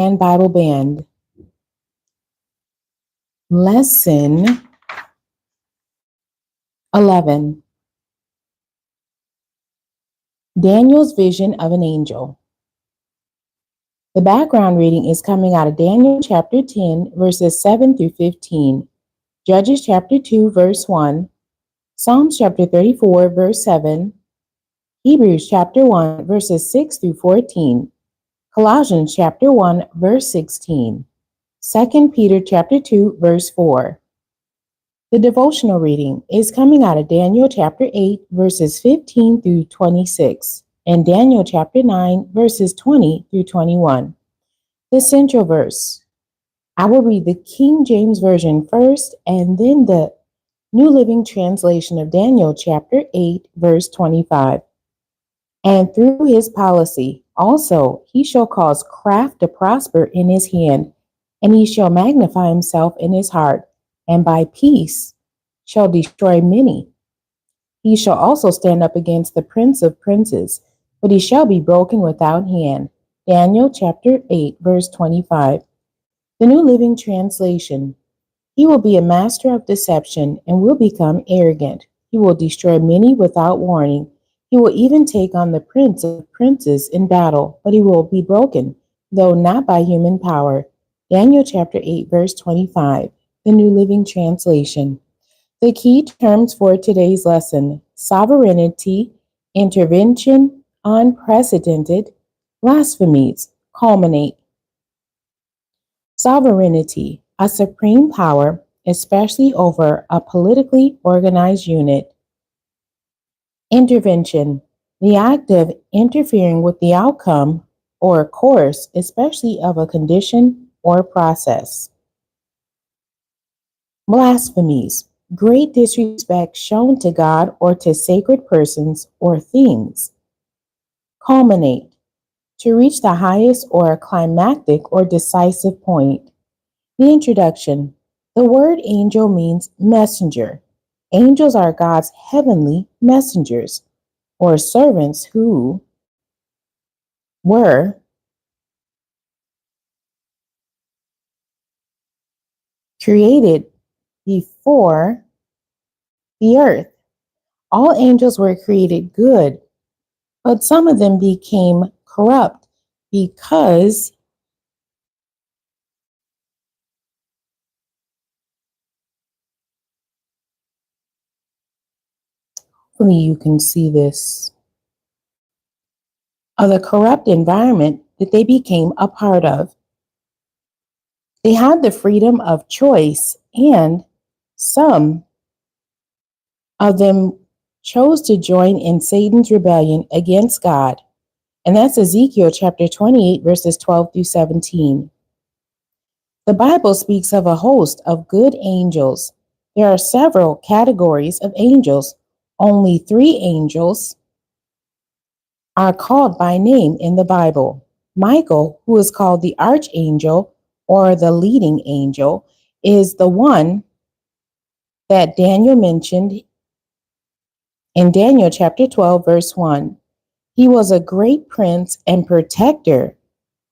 and Bible Band. Lesson 11. Daniel's Vision of an Angel. The background reading is coming out of Daniel chapter 10, verses 7 through 15, Judges chapter 2, verse 1, Psalms chapter 34, verse 7, Hebrews chapter 1, verses 6 through 14, Colossians chapter 1, verse 16, 2 Peter chapter 2, verse 4. The devotional reading is coming out of Daniel chapter 8, verses 15 through 26, and Daniel chapter 9, verses 20 through 21. The central verse. I will read the King James Version first, and then the New Living Translation of Daniel chapter 8, verse 25. And through his policy also he shall cause craft to prosper in his hand, and he shall magnify himself in his heart, and by peace shall destroy many. He shall also stand up against the prince of princes, but he shall be broken without hand. Daniel chapter 8, verse 25. The New Living Translation. He will be a master of deception and will become arrogant. He will destroy many without warning. He will even take on the prince of princes in battle, but he will be broken, though not by human power. Daniel chapter 8, verse 25. The New Living Translation. The key terms for today's lesson: sovereignty, intervention, unprecedented, blasphemies, culminate. Sovereignty, a supreme power, especially over a politically organized unit. Intervention, the act of interfering with the outcome or course, especially of a condition or process. Blasphemies, great disrespect shown to God or to sacred persons or things. Culminate, to reach the highest or climactic or decisive point. The introduction. The word angel means messenger. Angels are God's heavenly messengers, or servants who were created before the earth. All angels were created good, but some of them became corrupt because hopefully you can see this, of the corrupt environment that they became a part of. They had the freedom of choice, and some of them chose to join in Satan's rebellion against God. And that's Ezekiel chapter 28, verses 12 through 17. The Bible speaks of a host of good angels. There are several categories of angels. Only 3 angels are called by name in the Bible. Michael, who is called the archangel or the leading angel, is the one that Daniel mentioned in Daniel chapter 12, verse 1. He was a great prince and protector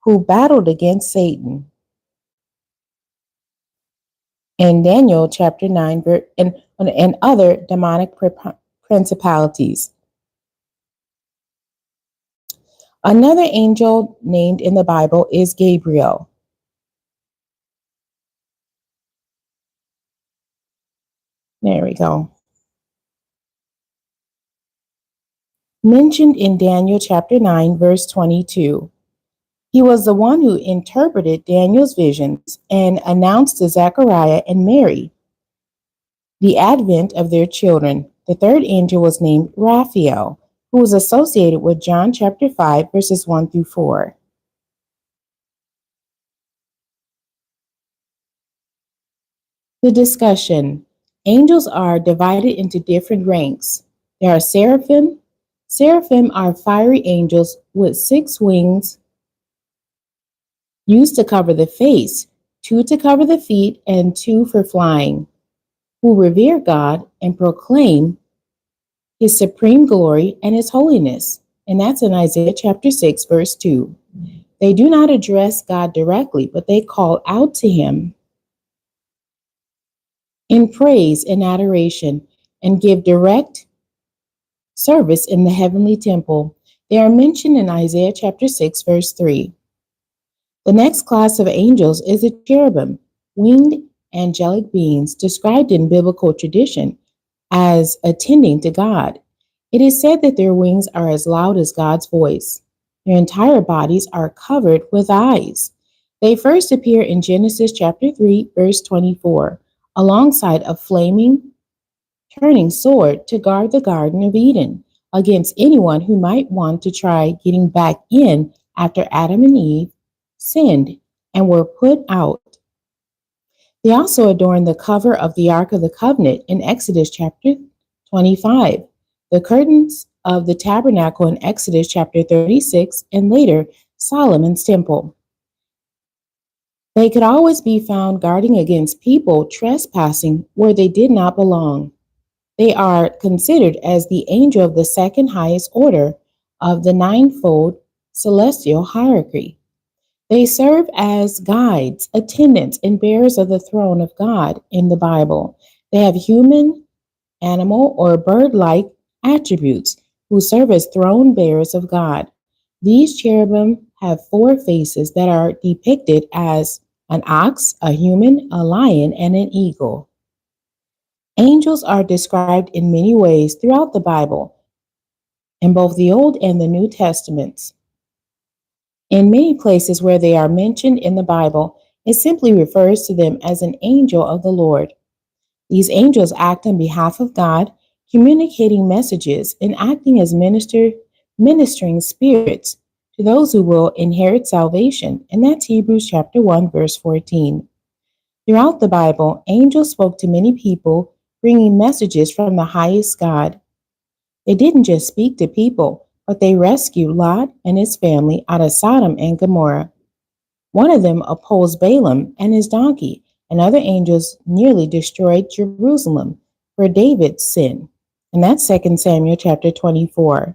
who battled against Satan. In Daniel chapter 9, and other demonic principalities. Another angel named in the Bible is Gabriel. There we go. Mentioned in Daniel chapter 9, verse 22. He was the one who interpreted Daniel's visions and announced to Zechariah and Mary the advent of their children. The third angel was named Raphael, who was associated with John chapter 5, verses 1 through 4. The discussion. Angels are divided into different ranks. There are seraphim. Seraphim are fiery angels with 6 wings used to cover the face, 2 to cover the feet, and 2 for flying, who revere God and proclaim his supreme glory and his holiness. And that's in Isaiah chapter 6, verse 2. They do not address God directly, but they call out to him in praise and adoration and give direct service in the heavenly temple. They are mentioned in Isaiah chapter 6, verse 3. The next class of angels is the cherubim, winged angelic beings described in biblical tradition as attending to God. It is said that their wings are as loud as God's voice. Their entire bodies are covered with eyes. They first appear in Genesis chapter 3, verse 24, alongside a flaming, turning sword to guard the Garden of Eden against anyone who might want to try getting back in after Adam and Eve sinned and were put out. They also adorn the cover of the Ark of the Covenant in Exodus chapter 25, the curtains of the tabernacle in Exodus chapter 36, and later Solomon's temple. They could always be found guarding against people trespassing where they did not belong. They are considered as the angel of the second highest order of the ninefold celestial hierarchy. They serve as guides, attendants, and bearers of the throne of God in the Bible. They have human, animal, or bird-like attributes who serve as throne bearers of God. These cherubim have four faces that are depicted as an ox, a human, a lion, and an eagle. Angels are described in many ways throughout the Bible, in both the Old and the New Testaments. In many places where they are mentioned in the Bible, it simply refers to them as an angel of the Lord. These angels act on behalf of God, communicating messages and acting as ministering spirits to those who will inherit salvation. And that's Hebrews chapter 1, verse 14. Throughout the Bible, angels spoke to many people, bringing messages from the highest God. They didn't just speak to people, but they rescued Lot and his family out of Sodom and Gomorrah. One of them opposed Balaam and his donkey, and other angels nearly destroyed Jerusalem for David's sin. And that's 2 Samuel chapter 24.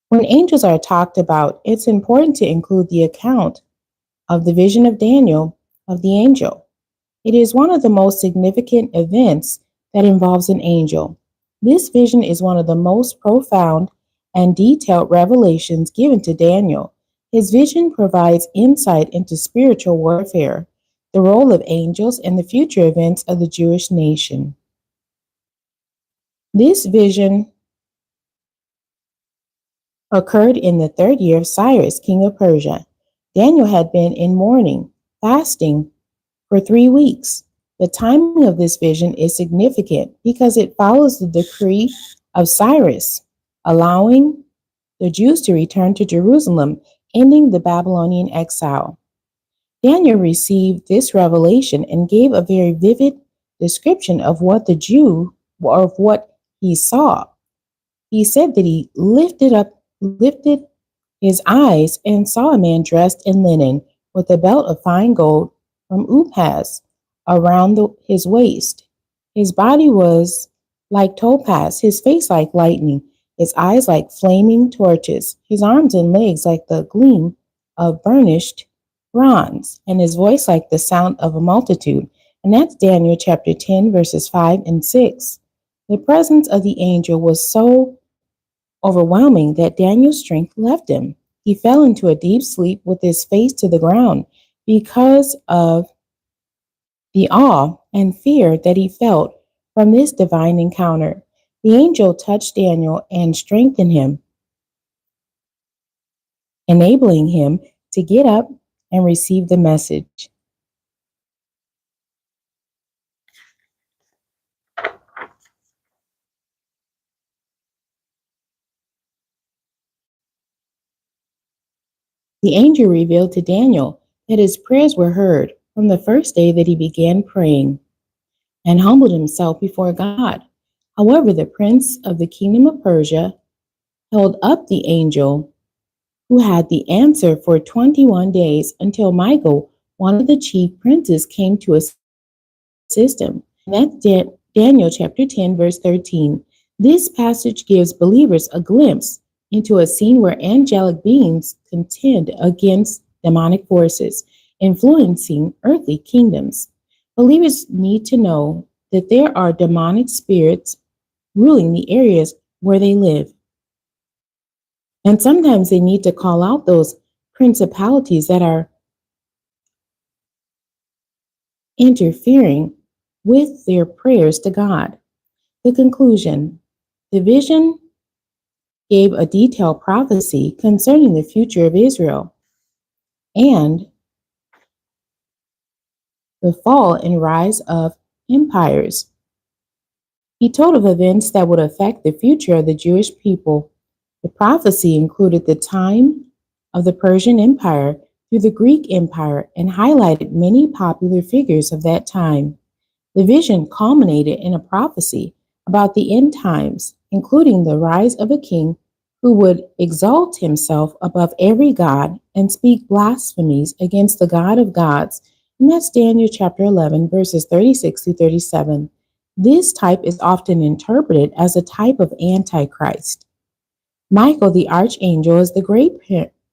When angels are talked about, it's important to include the account of the vision of Daniel of the angel. It is one of the most significant events that involves an angel. This vision is one of the most profound and detailed revelations given to Daniel. His vision provides insight into spiritual warfare, the role of angels, and the future events of the Jewish nation. This vision occurred in the third year of Cyrus, king of Persia. Daniel had been in mourning, fasting for 3 weeks. The timing of this vision is significant because it follows the decree of Cyrus, allowing the Jews to return to Jerusalem, ending the Babylonian exile. Daniel received this revelation and gave a very vivid description of what he saw. He said that he lifted his eyes and saw a man dressed in linen with a belt of fine gold from Uphaz around his waist. His body was like topaz, his face like lightning, his eyes like flaming torches, his arms and legs like the gleam of burnished bronze, and his voice like the sound of a multitude. And that's Daniel chapter 10, verses 5 and 6. The presence of the angel was so overwhelming that Daniel's strength left him. He fell into a deep sleep with his face to the ground because of the awe and fear that he felt from this divine encounter. The angel touched Daniel and strengthened him, enabling him to get up and receive the message. The angel revealed to Daniel that his prayers were heard from the first day that he began praying and humbled himself before God. However, the prince of the kingdom of Persia held up the angel who had the answer for 21 days until Michael, one of the chief princes, came to assist him. And that's Daniel chapter 10, verse 13. This passage gives believers a glimpse into a scene where angelic beings contend against demonic forces, influencing earthly kingdoms. Believers need to know that there are demonic spirits ruling the areas where they live. And sometimes they need to call out those principalities that are interfering with their prayers to God. The conclusion: the vision gave a detailed prophecy concerning the future of Israel and the fall and rise of empires. He told of events that would affect the future of the Jewish people. The prophecy included the time of the Persian Empire through the Greek Empire and highlighted many popular figures of that time. The vision culminated in a prophecy about the end times, including the rise of a king who would exalt himself above every god and speak blasphemies against the God of gods. And that's Daniel chapter 11, verses 36 through 37. This type is often interpreted as a type of Antichrist. Michael the archangel is the great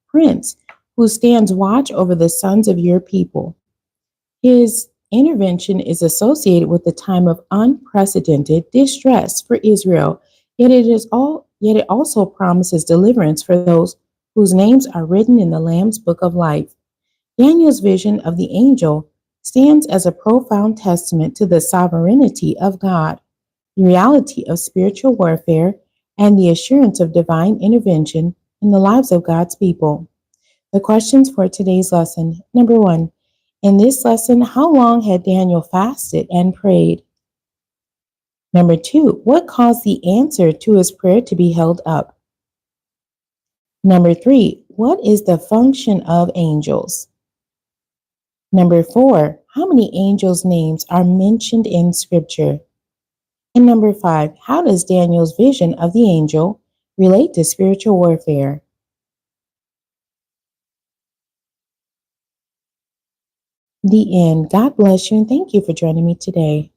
prince who stands watch over the sons of your people. His intervention is associated with a time of unprecedented distress for Israel, yet it also promises deliverance for those whose names are written in the Lamb's book of life. Daniel's vision of the angel stands as a profound testament to the sovereignty of God, the reality of spiritual warfare, and the assurance of divine intervention in the lives of God's people. The questions for today's lesson: number 1, in this lesson, how long had Daniel fasted and prayed? Number 2, what caused the answer to his prayer to be held up? Number 3, what is the function of angels? Number 4, how many angels' names are mentioned in Scripture? And number 5, how does Daniel's vision of the angel relate to spiritual warfare? The end. God bless you and thank you for joining me today.